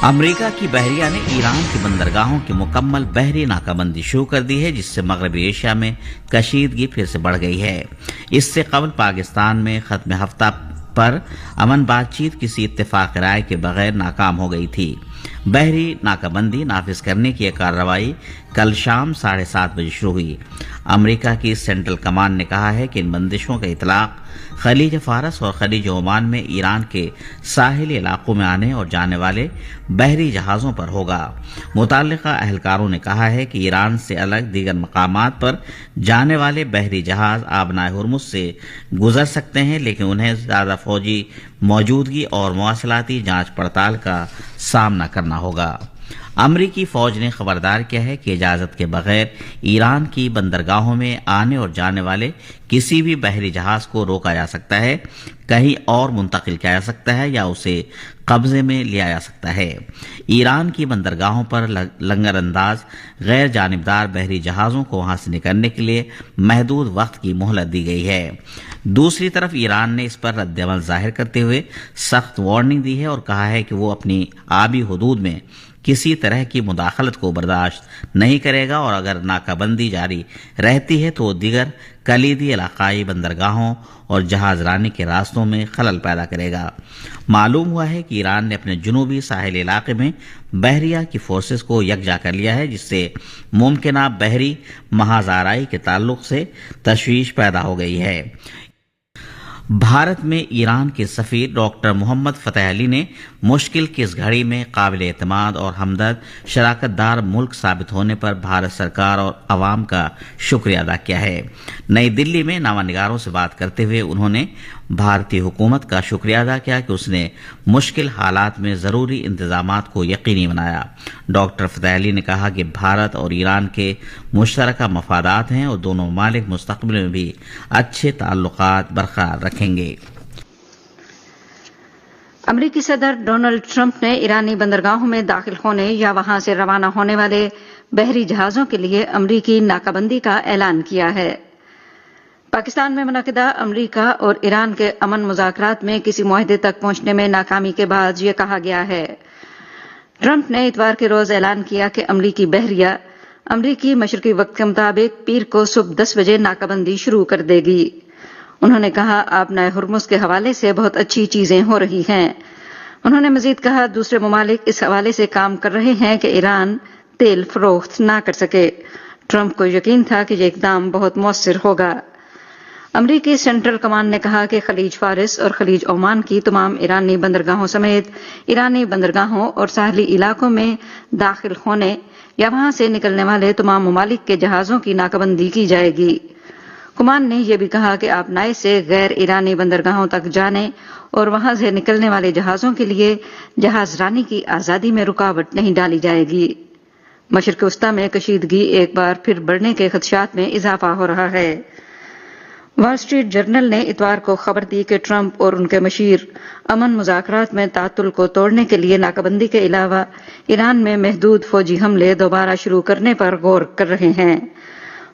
امریکہ کی بحریہ نے ایران کی بندرگاہوں کی مکمل بحری ناکابندی شروع کر دی ہے، جس سے مغربی ایشیا میں کشیدگی پھر سے بڑھ گئی ہے۔ اس سے قبل پاکستان میں ختم ہفتہ پر امن بات چیت کسی اتفاق رائے کے بغیر ناکام ہو گئی تھی۔ بحری ناکابندی نافذ کرنے کی یہ کارروائی کل شام 7:30 بجے شروع ہوئی۔ امریکہ کی سینٹرل کمان نے کہا ہے کہ ان بندشوں کا اطلاق خلیج فارس اور خلیج عمان میں ایران کے ساحلی علاقوں میں آنے اور جانے والے بحری جہازوں پر ہوگا۔ متعلقہ اہلکاروں نے کہا ہے کہ ایران سے الگ دیگر مقامات پر جانے والے بحری جہاز آبنائے ہرمز سے گزر سکتے ہیں، لیکن انہیں زیادہ فوجی موجودگی اور مواصلاتی جانچ پڑتال کا سامنا کرنا ہوگا۔ امریکی فوج نے خبردار کیا ہے کہ اجازت کے بغیر ایران کی بندرگاہوں میں آنے اور جانے والے کسی بھی بحری جہاز کو روکا جا سکتا ہے، کہیں اور منتقل کیا جا سکتا ہے یا اسے قبضے میں لیا جا سکتا ہے۔ ایران کی بندرگاہوں پر لنگر انداز غیر جانبدار بحری جہازوں کو وہاں سے نکلنے کے لیے محدود وقت کی مہلت دی گئی ہے۔ دوسری طرف ایران نے اس پر رد عمل ظاہر کرتے ہوئے سخت وارننگ دی ہے اور کہا ہے کہ وہ اپنی آبی حدود میں کسی طرح کی مداخلت کو برداشت نہیں کرے گا، اور اگر ناکہ بندی جاری رہتی ہے تو دیگر کلیدی علاقائی بندرگاہوں اور جہاز رانی کے راستوں میں خلل پیدا کرے گا۔ معلوم ہوا ہے کہ ایران نے اپنے جنوبی ساحلی علاقے میں بحریہ کی فورسز کو یکجا کر لیا ہے، جس سے ممکنہ بحری محاذ آرائی کے تعلق سے تشویش پیدا ہو گئی ہے۔ بھارت میں ایران کے سفیر ڈاکٹر محمد فتح علی نے مشکل کی اس گھڑی میں قابل اعتماد اور ہمدرد شراکت دار ملک ثابت ہونے پر بھارت سرکار اور عوام کا شکریہ ادا کیا ہے۔ نئی دلی میں نامہ نگاروں سے بات کرتے ہوئے انہوں نے بھارتی حکومت کا شکریہ ادا کیا کہ اس نے مشکل حالات میں ضروری انتظامات کو یقینی بنایا۔ ڈاکٹر فتح علی نے کہا کہ بھارت اور ایران کے مشترکہ مفادات ہیں اور دونوں ممالک مستقبل میں بھی اچھے تعلقات برقرار رکھیں گے۔ امریکی صدر ڈونلڈ ٹرمپ نے ایرانی بندرگاہوں میں داخل ہونے یا وہاں سے روانہ ہونے والے بحری جہازوں کے لیے امریکی ناکہ بندی کا اعلان کیا ہے۔ پاکستان میں منعقدہ امریکہ اور ایران کے امن مذاکرات میں کسی معاہدے تک پہنچنے میں ناکامی کے بعد یہ کہا گیا ہے۔ ٹرمپ نے اتوار کے روز اعلان کیا کہ امریکی بحریہ امریکی مشرقی وقت کے مطابق پیر کو صبح 10 بجے ناکہ بندی شروع کر دے گی۔ انہوں نے کہا آبنائے ہرمز کے حوالے سے بہت اچھی چیزیں ہو رہی ہیں۔ انہوں نے مزید کہا دوسرے ممالک اس حوالے سے کام کر رہے ہیں کہ ایران تیل فروخت نہ کر سکے۔ ٹرمپ کو یقین تھا کہ یہ اقدام بہت مؤثر ہوگا۔ امریکی سینٹرل کمان نے کہا کہ خلیج فارس اور خلیج عمان کی تمام ایرانی بندرگاہوں سمیت ایرانی بندرگاہوں اور ساحلی علاقوں میں داخل ہونے یا وہاں سے نکلنے والے تمام ممالک کے جہازوں کی ناکہ بندی کی جائے گی۔ کمان نے یہ بھی کہا کہ آبنائے سے غیر ایرانی بندرگاہوں تک جانے اور وہاں سے نکلنے والے جہازوں کے لیے جہاز رانی کی آزادی میں رکاوٹ نہیں ڈالی جائے گی۔ مشرق وسطیٰ میں کشیدگی ایک بار پھر بڑھنے کے خدشات میں اضافہ ہو رہا ہے۔ وال اسٹریٹ جرنل نے اتوار کو خبر دی کہ ٹرمپ اور ان کے مشیر امن مذاکرات میں تعطل کو توڑنے کے لیے ناکہ بندی کے علاوہ ایران میں محدود فوجی حملے دوبارہ شروع کرنے پر غور کر رہے ہیں۔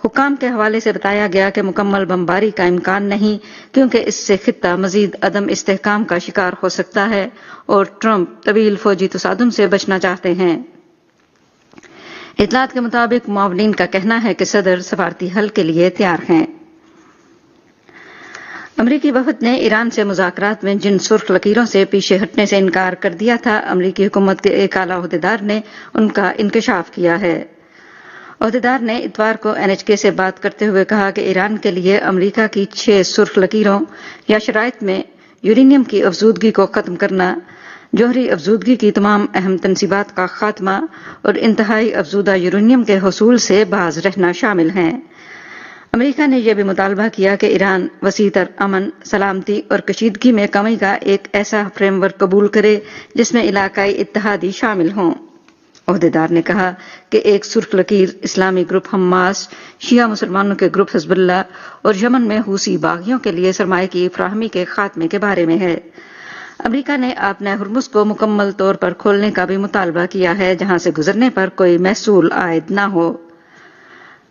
حکام کے حوالے سے بتایا گیا کہ مکمل بمباری کا امکان نہیں، کیونکہ اس سے خطہ مزید عدم استحکام کا شکار ہو سکتا ہے اور ٹرمپ طویل فوجی تصادم سے بچنا چاہتے ہیں۔ اطلاعات کے مطابق معاونین کا کہنا ہے کہ صدر سفارتی حل کے لیے تیار ہیں۔ امریکی وفد نے ایران سے مذاکرات میں جن سرخ لکیروں سے پیچھے ہٹنے سے انکار کر دیا تھا، امریکی حکومت کے ایک اعلیٰ عہدیدار نے ان کا انکشاف کیا ہے۔ عہدیدار نے اتوار کو NHK سے بات کرتے ہوئے کہا کہ ایران کے لیے امریکہ کی 6 سرخ لکیروں یا شرائط میں یورینیم کی افزودگی کو ختم کرنا، جوہری افزودگی کی تمام اہم تنصیبات کا خاتمہ اور انتہائی افزودہ یورینیم کے حصول سے باز رہنا شامل ہیں۔ امریکہ نے یہ بھی مطالبہ کیا کہ ایران وسیع تر امن، سلامتی اور کشیدگی میں کمی کا ایک ایسا فریم ورک قبول کرے جس میں علاقائی اتحادی شامل ہوں۔ عہدیدار نے کہا کہ ایک سرخ لکیر اسلامی گروپ حماس، شیعہ مسلمانوں کے گروپ حزب اللہ اور یمن میں حوثی باغیوں کے لیے سرمایہ کی فراہمی کے خاتمے کے بارے میں ہے۔ امریکہ نے آبنائے ہرمز کو مکمل طور پر کھولنے کا بھی مطالبہ کیا ہے، جہاں سے گزرنے پر کوئی محصول عائد نہ ہو۔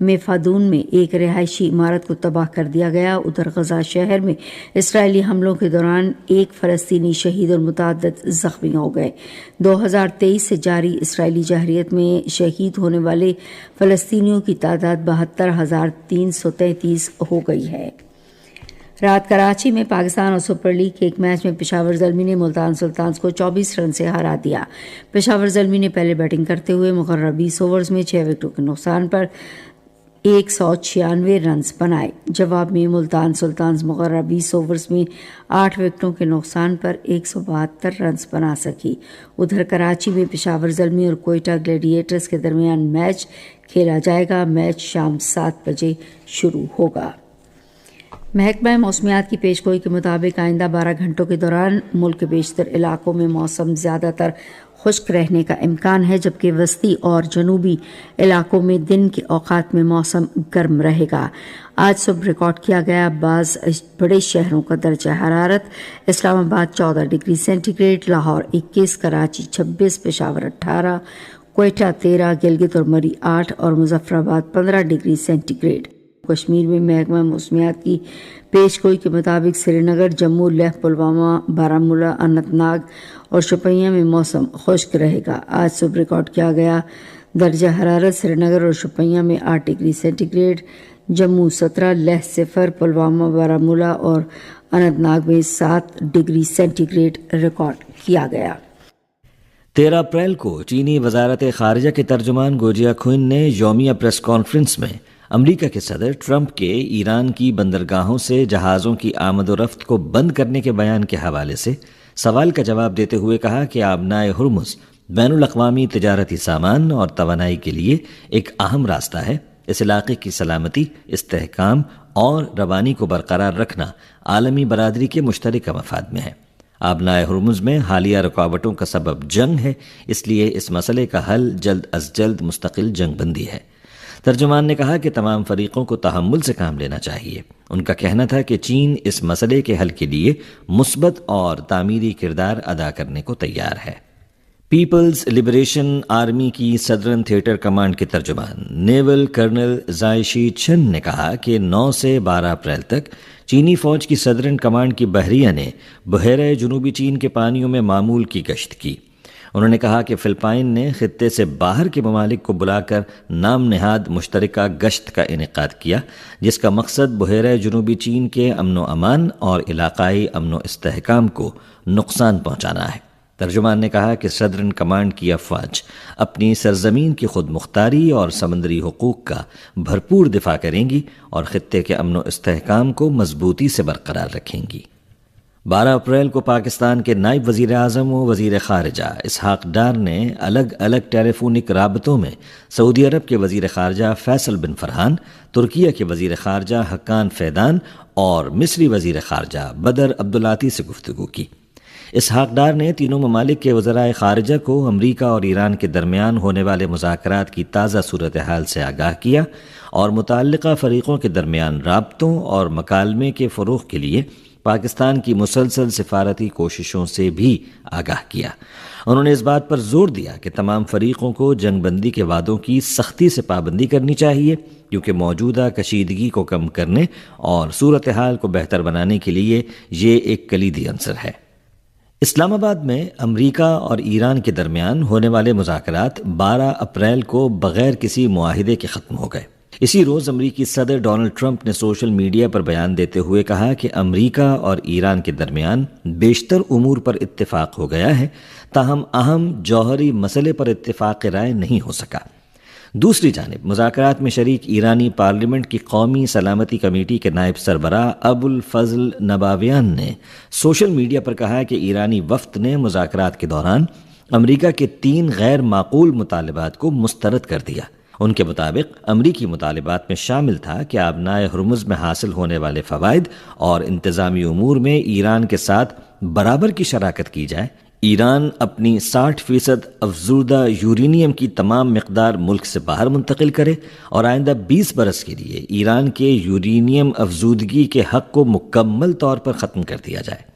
میفادون میں ایک رہائشی عمارت کو تباہ کر دیا گیا۔ ادھر غزہ شہر میں اسرائیلی حملوں کے دوران ایک فلسطینی شہید اور متعدد زخمی ہو گئے۔ 2023 سے جاری اسرائیلی جارحیت میں شہید ہونے والے فلسطینیوں کی تعداد 72,333 ہو گئی ہے۔ رات کراچی میں پاکستان اور سپر لیگ کے ایک میچ میں پشاور زلمی نے ملتان سلطانز کو 24 رن سے ہرا دیا۔ پشاور زلمی نے پہلے بیٹنگ کرتے ہوئے مقررہ 20 اوورز میں 6 وکٹوں کے نقصان پر 196 رنز بنائے۔ جواب میں ملتان سلطانز مقررہ 20 اوورز میں 8 وکٹوں کے نقصان پر 172 رنز بنا سکی۔ ادھر کراچی میں پشاور زلمی اور کوئٹہ گلیڈیٹرز کے درمیان میچ کھیلا جائے گا۔ میچ شام 7 بجے شروع ہوگا۔ محکمہ موسمیات کی پیشگوئی کے مطابق آئندہ 12 گھنٹوں کے دوران ملک کے بیشتر علاقوں میں موسم زیادہ تر خشک رہنے کا امکان ہے، جبکہ وسطی اور جنوبی علاقوں میں دن کے اوقات میں موسم گرم رہے گا۔ آج صبح ریکارڈ کیا گیا بعض بڑے شہروں کا درجہ حرارت: Islamabad 14 degree centigrade, Lahore 21، Karachi 26، Peshawar 18، Quetta 13، Gilgit اور مری 8 اور مظفر آباد 15 ڈگری سینٹی گریڈ۔ کشمیر میں محکمہ موسمیات کی پیشگوئی کے مطابق سری نگر، جموں، لیہ، پلوامہ، بارہمولہ، اننت ناگ اور شوپیاں میں موسم خشک رہے گا۔ آج صبح ریکارڈ کیا گیا درجہ حرارت سری نگر اور شوپیاں میں 8 degree centigrade, Jammu 17، Leh 0، Pulwama, Baramulla اور اننت ناگ میں 7 ڈگری سینٹی گریڈ ریکارڈ کیا گیا۔ 13 اپریل کو چینی وزارت خارجہ کے ترجمان گوجیا خوئن نے یومیہ پریس کانفرنس میں امریکہ کے صدر ٹرمپ کے ایران کی بندرگاہوں سے جہازوں کی آمد و رفت کو بند کرنے کے بیان کے حوالے سے سوال کا جواب دیتے ہوئے کہا کہ آبنائے ہرمز بین الاقوامی تجارتی سامان اور توانائی کے لیے ایک اہم راستہ ہے۔ اس علاقے کی سلامتی، استحکام اور روانی کو برقرار رکھنا عالمی برادری کے مشترکہ مفاد میں ہے۔ آبنائے ہرمز میں حالیہ رکاوٹوں کا سبب جنگ ہے، اس لیے اس مسئلے کا حل جلد از جلد مستقل جنگ بندی ہے۔ ترجمان نے کہا کہ تمام فریقوں کو تحمل سے کام لینا چاہیے۔ ان کا کہنا تھا کہ چین اس مسئلے کے حل کے لیے مثبت اور تعمیری کردار ادا کرنے کو تیار ہے۔ پیپلز لبریشن آرمی کی سدرن تھیٹر کمانڈ کے ترجمان نیول کرنل زائشی چن نے کہا کہ 9 سے 12 اپریل تک چینی فوج کی سدرن کمانڈ کی بحریہ نے بحیرہ جنوبی چین کے پانیوں میں معمول کی گشت کی۔ انہوں نے کہا کہ فلپائن نے خطے سے باہر کے ممالک کو بلا کر نام نہاد مشترکہ گشت کا انعقاد کیا، جس کا مقصد بحیرہ جنوبی چین کے امن و امان اور علاقائی امن و استحکام کو نقصان پہنچانا ہے۔ ترجمان نے کہا کہ سدرن کمانڈ کی افواج اپنی سرزمین کی خود مختاری اور سمندری حقوق کا بھرپور دفاع کریں گی اور خطے کے امن و استحکام کو مضبوطی سے برقرار رکھیں گی۔ 12 اپریل کو پاکستان کے نائب وزیر اعظم و وزیر خارجہ اسحاق ڈار نے الگ الگ ٹیلی فونک رابطوں میں سعودی عرب کے وزیر خارجہ فیصل بن فرحان، ترکیہ کے وزیر خارجہ حکان فیدان اور مصری وزیر خارجہ بدر عبدالعاطی سے گفتگو کی۔ اسحاق ڈار نے تینوں ممالک کے وزرائے خارجہ کو امریکہ اور ایران کے درمیان ہونے والے مذاکرات کی تازہ صورتحال سے آگاہ کیا اور متعلقہ فریقوں کے درمیان رابطوں اور مکالمے کے فروغ کے لیے پاکستان کی مسلسل سفارتی کوششوں سے بھی آگاہ کیا۔ انہوں نے اس بات پر زور دیا کہ تمام فریقوں کو جنگ بندی کے وعدوں کی سختی سے پابندی کرنی چاہیے، کیونکہ موجودہ کشیدگی کو کم کرنے اور صورتحال کو بہتر بنانے کے لیے یہ ایک کلیدی عنصر ہے۔ اسلام آباد میں امریکہ اور ایران کے درمیان ہونے والے مذاکرات 12 اپریل کو بغیر کسی معاہدے کے ختم ہو گئے۔ اسی روز امریکی صدر ڈونلڈ ٹرمپ نے سوشل میڈیا پر بیان دیتے ہوئے کہا کہ امریکہ اور ایران کے درمیان بیشتر امور پر اتفاق ہو گیا ہے، تاہم اہم جوہری مسئلے پر اتفاق رائے نہیں ہو سکا۔ دوسری جانب مذاکرات میں شریک ایرانی پارلیمنٹ کی قومی سلامتی کمیٹی کے نائب سربراہ ابو الفضل نباویان نے سوشل میڈیا پر کہا کہ ایرانی وفد نے مذاکرات کے دوران امریکہ کے 3 غیر معقول مطالبات کو مسترد کر دیا۔ ان کے مطابق امریکی مطالبات میں شامل تھا کہ آبنائے ہرمز میں حاصل ہونے والے فوائد اور انتظامی امور میں ایران کے ساتھ برابر کی شراکت کی جائے، ایران اپنی 60% افزودہ یورینیم کی تمام مقدار ملک سے باہر منتقل کرے اور آئندہ 20 برس کے لیے ایران کے یورینیم افزودگی کے حق کو مکمل طور پر ختم کر دیا جائے۔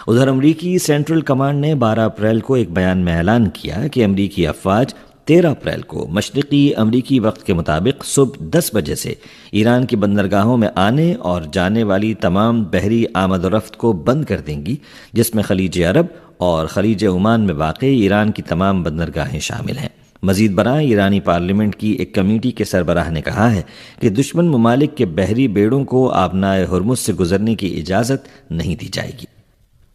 ادھر امریکی سینٹرل کمانڈ نے 12 اپریل کو ایک بیان میں اعلان کیا کہ امریکی افواج 13 اپریل کو مشرقی امریکی وقت کے مطابق صبح 10 بجے سے ایران کی بندرگاہوں میں آنے اور جانے والی تمام بحری آمد و رفت کو بند کر دیں گی، جس میں خلیج عرب اور خلیج عمان میں واقع ایران کی تمام بندرگاہیں شامل ہیں۔ مزید برآں ایرانی پارلیمنٹ کی ایک کمیٹی کے سربراہ نے کہا ہے کہ دشمن ممالک کے بحری بیڑوں کو آبنائے ہرمز سے گزرنے کی اجازت نہیں دی جائے گی۔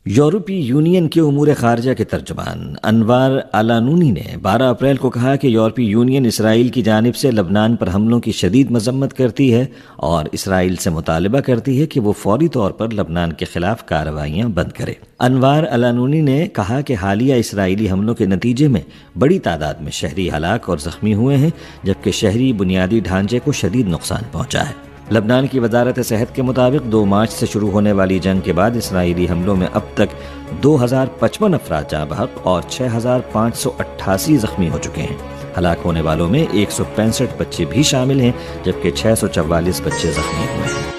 یورپی یونین کے امور خارجہ کے ترجمان انوار الانونی نے 12 اپریل کو کہا کہ یورپی یونین اسرائیل کی جانب سے لبنان پر حملوں کی شدید مذمت کرتی ہے اور اسرائیل سے مطالبہ کرتی ہے کہ وہ فوری طور پر لبنان کے خلاف کارروائیاں بند کرے۔ انوار الانونی نے کہا کہ حالیہ اسرائیلی حملوں کے نتیجے میں بڑی تعداد میں شہری ہلاک اور زخمی ہوئے ہیں، جبکہ شہری بنیادی ڈھانچے کو شدید نقصان پہنچا ہے۔ لبنان کی وزارت صحت کے مطابق 2 مارچ سے شروع ہونے والی جنگ کے بعد اسرائیلی حملوں میں اب تک 2055 افراد جاں بحق اور 6588 زخمی ہو چکے ہیں۔ ہلاک ہونے والوں میں 165 بچے بھی شامل ہیں، جبکہ 644 بچے زخمی ہوئے ہیں۔